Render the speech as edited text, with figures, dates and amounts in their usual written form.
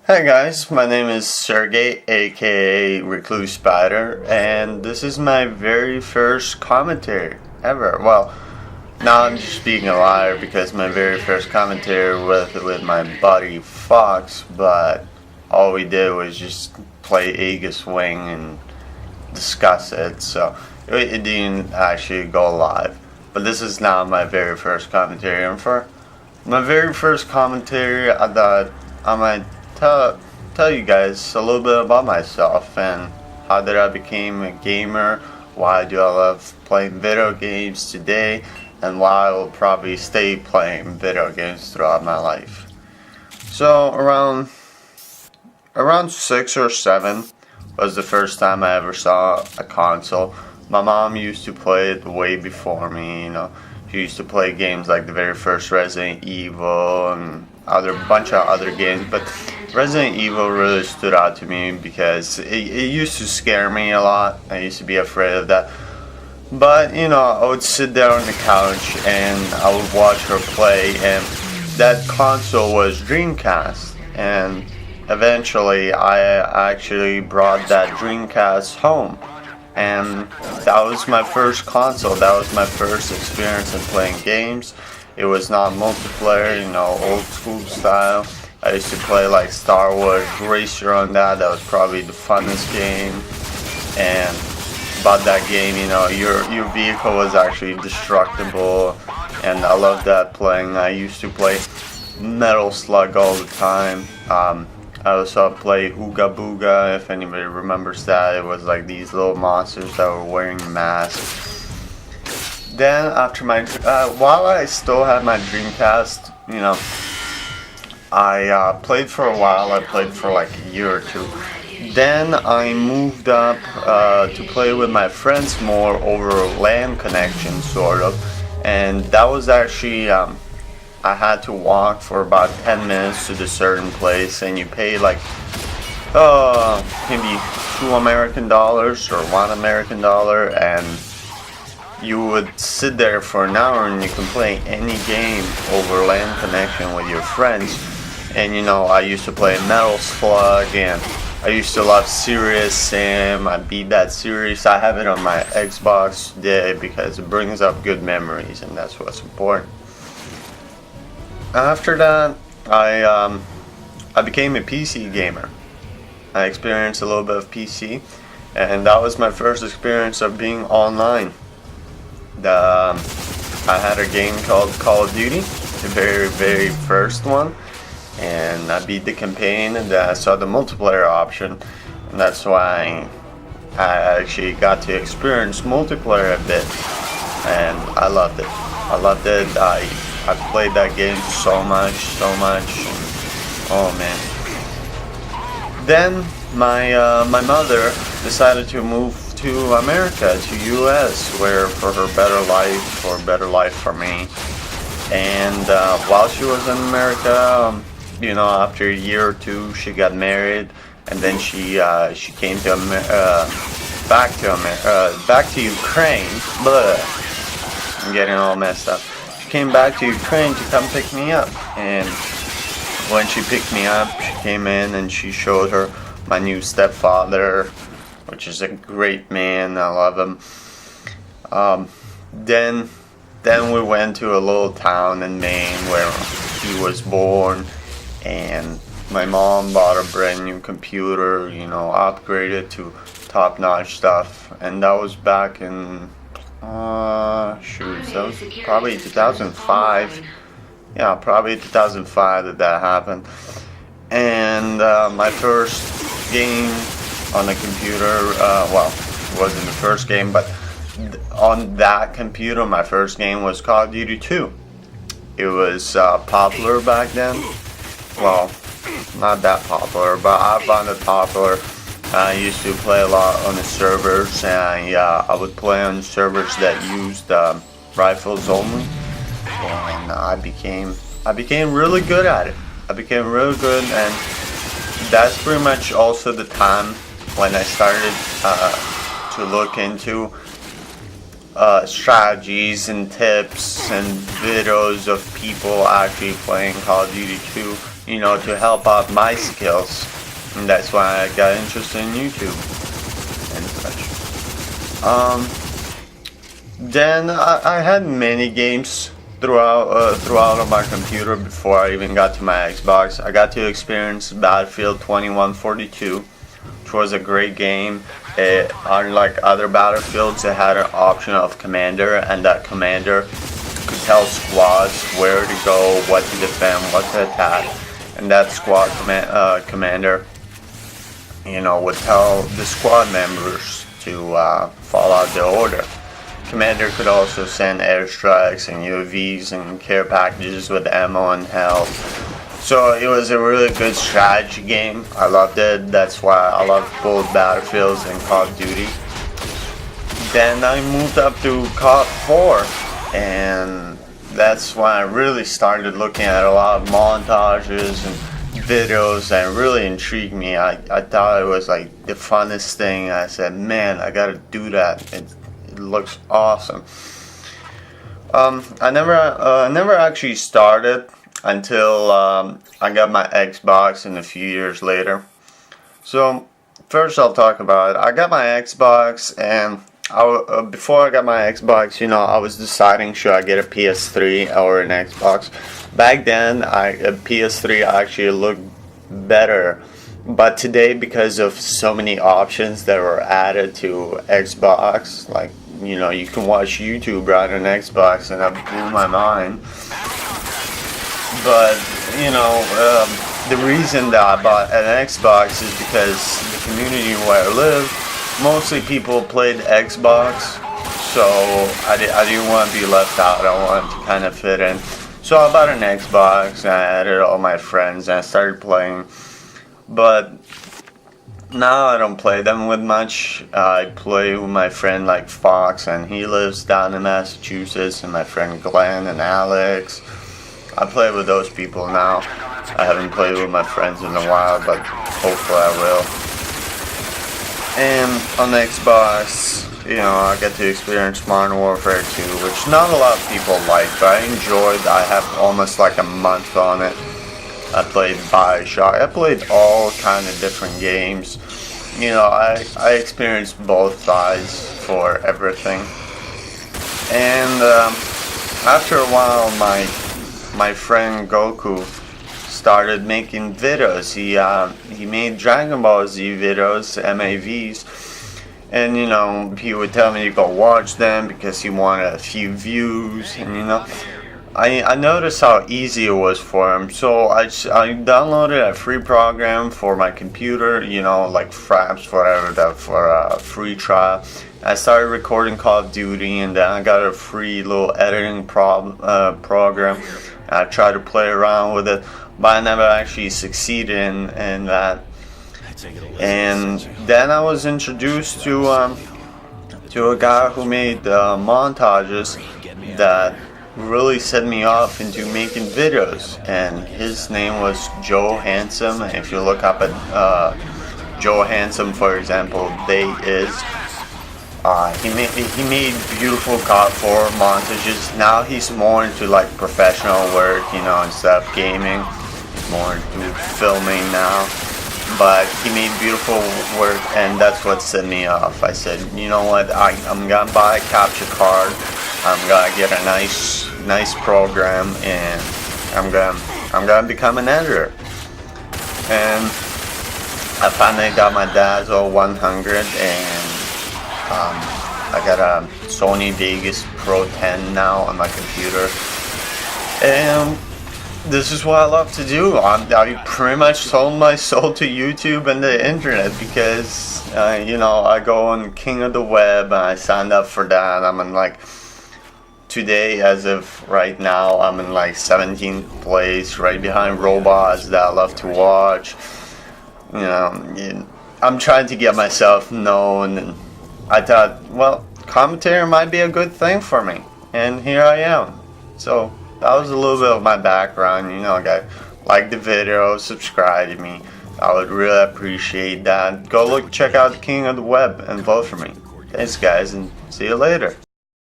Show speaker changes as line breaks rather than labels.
Hi guys, my name is Sergey, aka Recluse Spider, and this is my very first commentary ever. Well, now I'm just being a liar because my very first commentary was with my buddy Fox, but all we did was just play Aegis Wing and discuss it, so it didn't actually go live. But this is now my very first commentary, and for my very first commentary, I thought I might tell you guys a little bit about myself and how did I became a gamer, why do I love playing video games today, and why I will probably stay playing video games throughout my life. So around 6 or 7 was the first time I ever saw a console. My mom used to play it way before me, She used to play games like the very first Resident Evil and bunch of other games, but Resident Evil really stood out to me because it used to scare me a lot. I used to be afraid of that. But, I would sit there on the couch and I would watch her play, and that console was Dreamcast. And eventually I actually brought that Dreamcast home. And that was my first console. That was my first experience in playing games. It was not multiplayer, old school style. I used to play like Star Wars Racer on that. That was probably the funnest game. And about that game, your vehicle was actually destructible. And I loved that playing. I used to play Metal Slug all the time. I also play Ooga Booga, if anybody remembers that. It was like these little monsters that were wearing masks. Then after while I still had my Dreamcast, I played for a while. I played for like a year or two. Then I moved up to play with my friends more over LAN connection, sort of. And that was actually, I had to walk for about 10 minutes to the certain place, and you pay like, maybe $2 American or $1 American, and you would sit there for an hour and you can play any game over LAN connection with your friends. And I used to play Metal Slug, and I used to love Serious Sam. I beat that series. I have it on my Xbox today because it brings up good memories, and that's what's important. After that, I became a PC gamer. I experienced a little bit of PC, and that was my first experience of being online. I had a game called Call of Duty, the very, very first one, and I beat the campaign, and then I saw the multiplayer option, and that's why I actually got to experience multiplayer a bit, and I loved it. I played that game so much, oh man. Then my mother decided to move to America, to US, where for her better life for me. And while she was in America, after a year or two, she got married, and then she came to back to Ukraine. Blah. I'm getting all messed up. She came back to Ukraine to come pick me up, and when she picked me up, she came in and she showed her my new stepfather, which is a great man. I love him. Then we went to a little town in Maine where he was born, and my mom bought a brand new computer, upgraded to top-notch stuff, and that was back in that was probably 2005. Yeah, probably 2005 that happened. And my first game on the computer, it wasn't the first game, but on that computer, my first game was Call of Duty 2. It was popular back then. Well, not that popular, but I found it popular. I used to play a lot on the servers, and I would play on servers that used rifles only, and I became really good at it. I became really good, and that's pretty much also the time when I started to look into strategies and tips and videos of people actually playing Call of Duty 2 you know, to help out my skills. And that's why I got interested in YouTube and such. Then I had many games throughout on my computer before I even got to my Xbox. I got to experience Battlefield 2142, which was a great game. Unlike other Battlefields, it had an option of commander, and that commander could tell squads where to go, what to defend, what to attack, and that squad commander, you know, would tell the squad members to follow out the order. Commander could also send airstrikes and UAVs and care packages with ammo and health. So it was a really good strategy game. I loved it. That's why I love both Battlefields and Call of Duty. Then I moved up to Call of 4, and that's when I really started looking at a lot of montages and videos that really intrigued me. I thought it was like the funnest thing. I said, man, I gotta do that. It looks awesome. I never actually started until I got my Xbox, and a few years later. So first I'll talk about it. I got my Xbox, and before I got my Xbox, you know, I was deciding should I get a PS3 or an Xbox. Back then, a PS3 actually looked better, but today, because of so many options that were added to Xbox, like, you know, you can watch YouTube right on Xbox, and that blew my mind. But, you know, the reason that I bought an Xbox is because the community where I live, mostly people played Xbox, so I didn't want to be left out. I wanted to kind of fit in. So I bought an Xbox, and I added all my friends, and I started playing. But now I don't play them with much. I play with my friend like Fox, and he lives down in Massachusetts, and my friend Glenn and Alex. I play with those people now. I haven't played with my friends in a while, but hopefully I will. And on the Xbox, you know, I get to experience Modern Warfare 2, which not a lot of people like, but I enjoyed. I have almost like a month on it. I played Bioshock. I played all kind of different games. You know, I experienced both sides for everything. And after a while, my friend Goku started making videos. He made Dragon Ball Z videos, MAVs, and you know, he would tell me to go watch them because he wanted a few views. And you know, I noticed how easy it was for him, so I downloaded a free program for my computer, you know, like Fraps, whatever, that for a free trial. I started recording Call of Duty, and then I got a free little editing program. I tried to play around with it, but I never actually succeeded in that. And then I was introduced to a guy who made montages that really set me off into making videos, and his name was Joe Handsome. And if you look up at Joe Handsome, for example, he made beautiful COD 4 montages. Now he's more into like professional work, you know, instead of gaming. He's more into filming now. But he made beautiful work, and that's what set me off. I said, you know what, I'm gonna buy a capture card. I'm gonna get a nice program, and I'm gonna become an editor. And I finally got my Dazzle 100, and I got a Sony Vegas Pro 10 now on my computer, and this is what I love to do. I pretty much sold my soul to YouTube and the internet because you know, I go on King of the Web, and I signed up for that. I'm in like, today, as of right now, I'm in like 17th place, right behind robots that I love to watch. You know, I'm trying to get myself known, and I thought, well, commentary might be a good thing for me, and here I am. So that was a little bit of my background. You know, guys, like the video, subscribe to me. I would really appreciate that. Go check out the King of the Web and vote for me. Thanks, guys, and see you later.